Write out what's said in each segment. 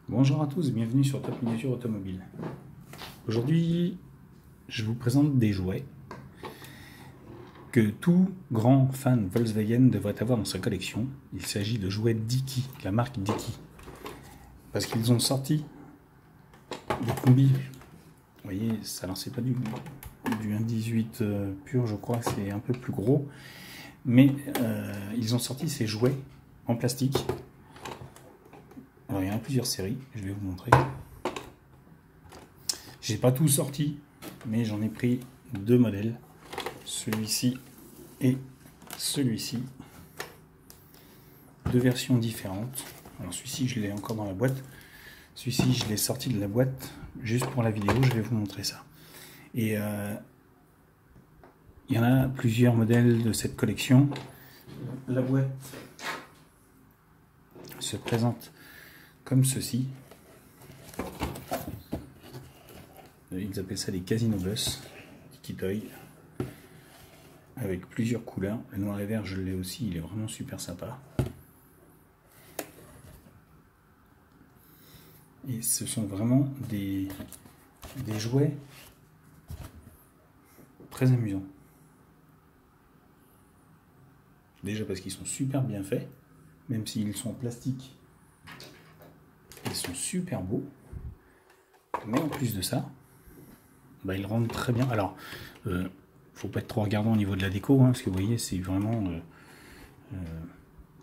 Bonjour à tous, bienvenue sur Top Miniature Automobile. Aujourd'hui, je vous présente des jouets que tout grand fan Volkswagen devrait avoir dans sa collection. Il s'agit de jouets Dicky, la marque Dicky. Parce qu'ils ont sorti des combis. Vous voyez, ça alors c'est pas du 1.18 pur, je crois, c'est un peu plus gros. Mais ils ont sorti ces jouets en plastique. Alors il y en a plusieurs séries, je vais vous montrer. J'ai pas tout sorti, mais j'en ai pris deux modèles, celui-ci et celui-ci, deux versions différentes. Alors celui-ci je l'ai encore dans la boîte, celui-ci je l'ai sorti de la boîte juste pour la vidéo, je vais vous montrer ça. Et il y en a plusieurs modèles de cette collection. La boîte se présente comme ceci. Ils appellent ça des Casino Bus, Dicky Toy, avec plusieurs couleurs. Le noir et vert, je l'ai aussi, il est vraiment super sympa. Et ce sont vraiment des jouets très amusants. Déjà parce qu'ils sont super bien faits, même s'ils sont en plastique, ils sont super beaux. Mais en plus de ça, bah, ils rendent très bien. Alors, faut pas être trop regardant au niveau de la déco, hein, parce que vous voyez, c'est vraiment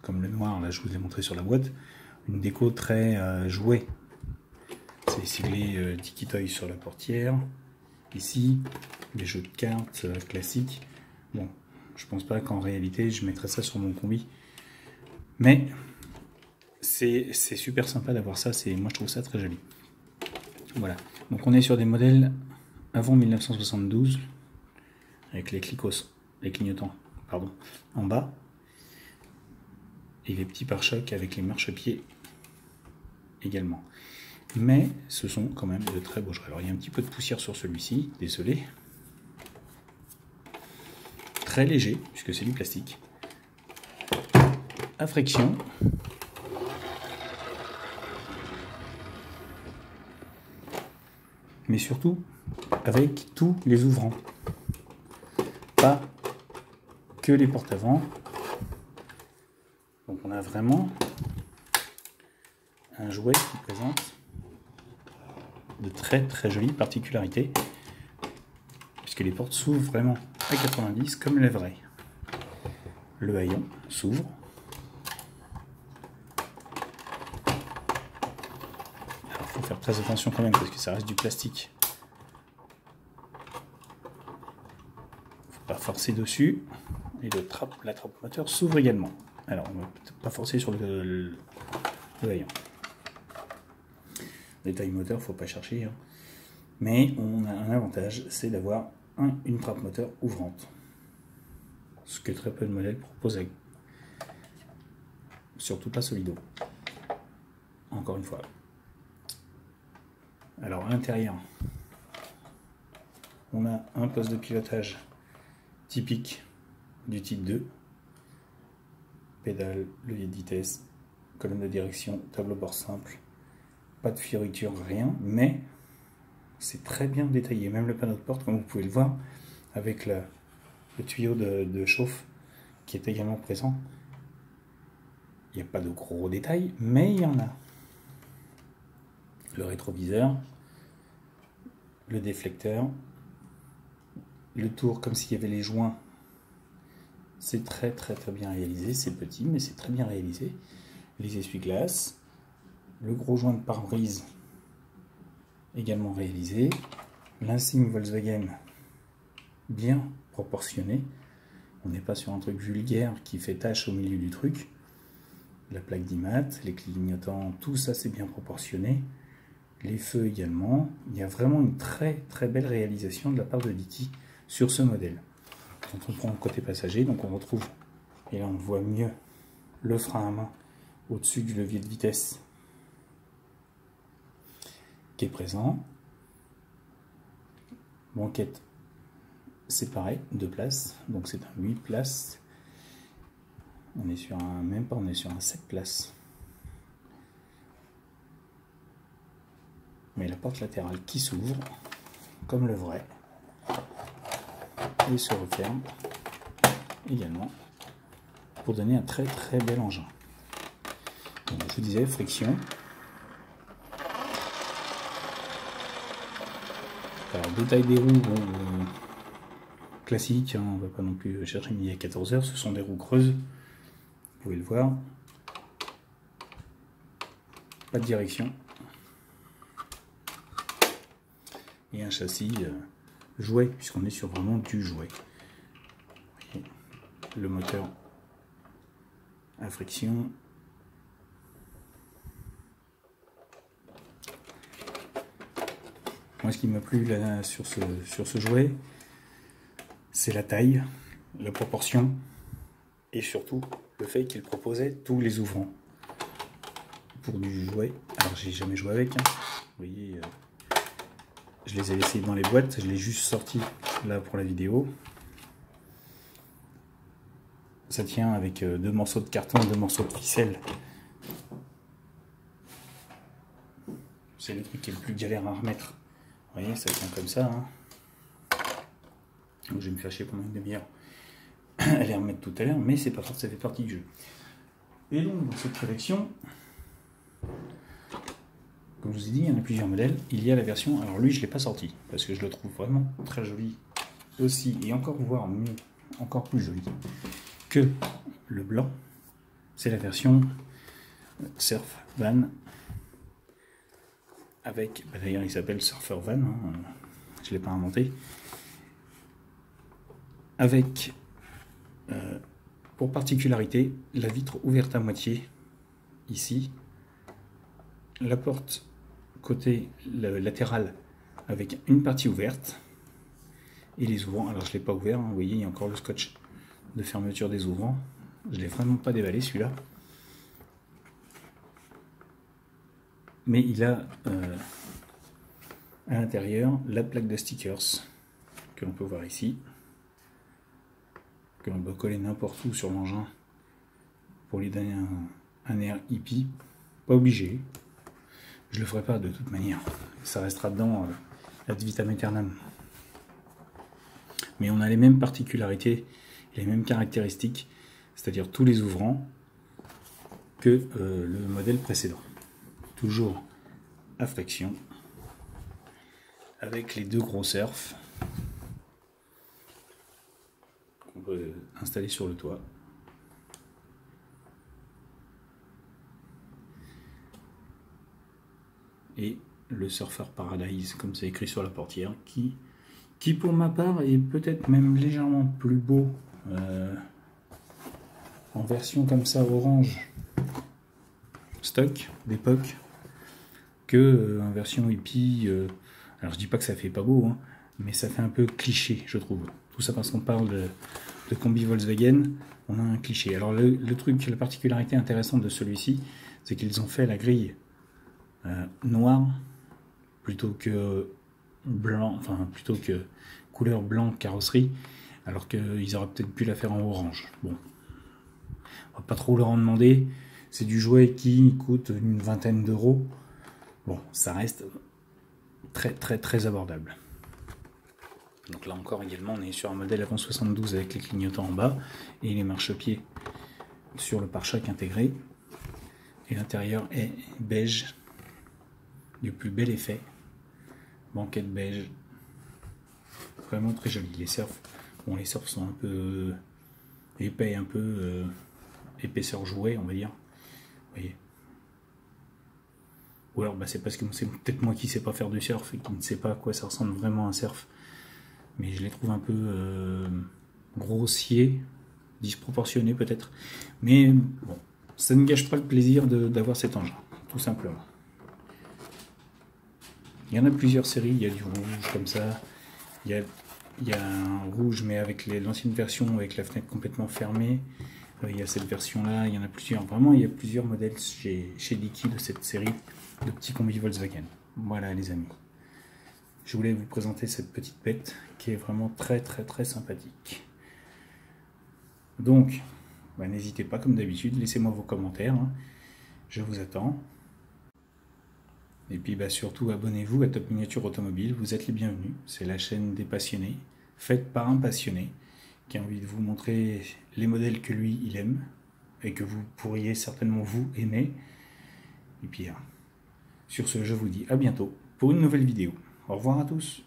comme le noir, là je vous l'ai montré sur la boîte, une déco très jouée. C'est ciblé Dicky Toy sur la portière. Ici, les jeux de cartes classiques. Bon, je pense pas qu'en réalité je mettrai ça sur mon combi, mais c'est super sympa d'avoir ça. Moi je trouve ça très joli. Voilà, donc on est sur des modèles avant 1972 avec les clignotants pardon, en bas et les petits pare-chocs avec les marchepieds également. Mais ce sont quand même de très beaux jouets. Alors il y a un petit peu de poussière sur celui-ci, désolé. Très léger puisque c'est du plastique. À friction. Mais surtout avec tous les ouvrants. Pas que les portes avant. Donc on a vraiment un jouet qui présente de très jolies particularités, puisque les portes s'ouvrent vraiment à 90 comme les vrais. Le haillon s'ouvre. Alors il faut faire très attention quand même parce que ça reste du plastique. Faut pas forcer dessus. Et la trappe moteur s'ouvre également. Alors on va peut-être pas forcer sur le haillon. Détail moteur, faut pas chercher, hein. Mais on a un avantage, c'est d'avoir une trappe moteur ouvrante, ce que très peu de modèles proposent, surtout pas Solido. Encore une fois. Alors à l'intérieur, on a un poste de pilotage typique du type 2, pédale, levier de vitesse, colonne de direction, tableau bord simple. Pas de fioriture, rien, mais c'est très bien détaillé. Même le panneau de porte, comme vous pouvez le voir, avec le tuyau de chauffe qui est également présent. Il n'y a pas de gros détails, mais il y en a. Le rétroviseur, le déflecteur, le tour comme s'il y avait les joints. C'est très bien réalisé. C'est petit, mais c'est très bien réalisé. Les essuie-glaces. Le gros joint de pare-brise également réalisé, l'insigne Volkswagen bien proportionné, on n'est pas sur un truc vulgaire qui fait tache au milieu du truc, la plaque d'IMAT, les clignotants, tout ça c'est bien proportionné, les feux également. Il y a vraiment une très belle réalisation de la part de Dicky sur ce modèle. Quand on prend le côté passager, donc on retrouve, et là on voit mieux, le frein à main au-dessus du levier de vitesse qui est présent. Banquette séparée, 2 places, donc c'est un 8 places. On est sur un, même pas, on est sur un 7 places. mais la porte latérale qui s'ouvre, comme le vrai, et se referme également, pour donner un très très bel engin. Donc, je vous disais, friction. Alors, de taille des roues, bon, classique, hein, on ne va pas non plus chercher midi à 14h, ce sont des roues creuses, vous pouvez le voir. Pas de direction. Et un châssis jouet, puisqu'on est sur vraiment du jouet. Voyez, le moteur à friction. Moi, ce qui m'a plu là, sur ce jouet, c'est la taille, la proportion et surtout le fait qu'il proposait tous les ouvrants pour du jouet. Alors, j'ai jamais joué avec, hein. Vous voyez, je les ai laissés dans les boîtes, je l'ai juste sorti là pour la vidéo. Ça tient avec 2 morceaux de carton, 2 morceaux de ficelle. C'est le truc qui est le plus galère à remettre. Vous voyez, ça tient comme ça, hein. Donc, je vais me faire chier pendant une demi-heure à les remettre tout à l'heure, mais c'est pas grave, ça fait partie du jeu. Et donc, dans cette collection, comme je vous ai dit, il y en a plusieurs modèles. Il y a la version, alors lui je ne l'ai pas sorti, parce que je le trouve vraiment très joli aussi, et encore voire mieux, encore plus joli que le blanc. C'est la version Surf Van, avec, d'ailleurs il s'appelle Surfer Van, hein, je ne l'ai pas inventé, avec, pour particularité, la vitre ouverte à moitié, ici, la porte côté latéral avec une partie ouverte et les ouvrants. Alors je ne l'ai pas ouvert, hein, vous voyez, il y a encore le scotch de fermeture des ouvrants. Je ne l'ai vraiment pas déballé celui-là. Mais il a à l'intérieur la plaque de stickers que l'on peut voir ici, que l'on peut coller n'importe où sur l'engin pour lui donner un air hippie. Pas obligé. Je le ferai pas de toute manière, ça restera dedans ad vitam aeternam. Mais on a les mêmes particularités, les mêmes caractéristiques, c'est-à-dire tous les ouvrants que le modèle précédent. Toujours à friction, avec les 2 gros surfs qu'on peut installer sur le toit. Et le Surfer Paradise, comme c'est écrit sur la portière, qui pour ma part est peut-être même légèrement plus beau en version comme ça orange stock d'époque que en version hippie. Alors je dis pas que ça fait pas beau, hein, mais ça fait un peu cliché, je trouve. Tout ça parce qu'on parle de combi Volkswagen, on a un cliché. Alors le truc, la particularité intéressante de celui-ci, c'est qu'ils ont fait la grille noir plutôt que blanc, enfin plutôt que couleur blanc carrosserie, alors qu'ils auraient peut-être pu la faire en orange. Bon, on va pas trop leur en demander. C'est du jouet qui coûte une vingtaine d'euros. Bon, ça reste très très très abordable. Donc là encore également, on est sur un modèle avant 72 avec les clignotants en bas et les marchepieds sur le pare-choc intégré. Et l'intérieur est beige, du plus bel effet, banquette beige, vraiment très joli. Les surfs, bon, les surfs sont un peu épais, un peu épaisseur jouet, on va dire. Vous voyez. Ou alors bah, c'est parce que c'est peut-être moi qui ne sais pas faire du surf et qui ne sais pas à quoi ça ressemble vraiment un surf. Mais je les trouve un peu grossiers, disproportionnés peut-être. Mais bon, ça ne gâche pas le plaisir d'avoir cet engin, tout simplement. Il y en a plusieurs séries, il y a du rouge comme ça, il y a un rouge mais avec l'ancienne version avec la fenêtre complètement fermée, il y a cette version là, il y en a plusieurs, vraiment il y a plusieurs modèles chez Dickie de cette série de petits combis Volkswagen. Voilà les amis, je voulais vous présenter cette petite bête qui est vraiment très très très sympathique. Donc bah, n'hésitez pas comme d'habitude, laissez-moi vos commentaires, hein. Je vous attends. Et puis bah, surtout, abonnez-vous à Top Miniature Automobile, vous êtes les bienvenus. C'est la chaîne des passionnés, faite par un passionné, qui a envie de vous montrer les modèles que lui, il aime, et que vous pourriez certainement vous aimer. Et puis, sur ce, je vous dis à bientôt pour une nouvelle vidéo. Au revoir à tous.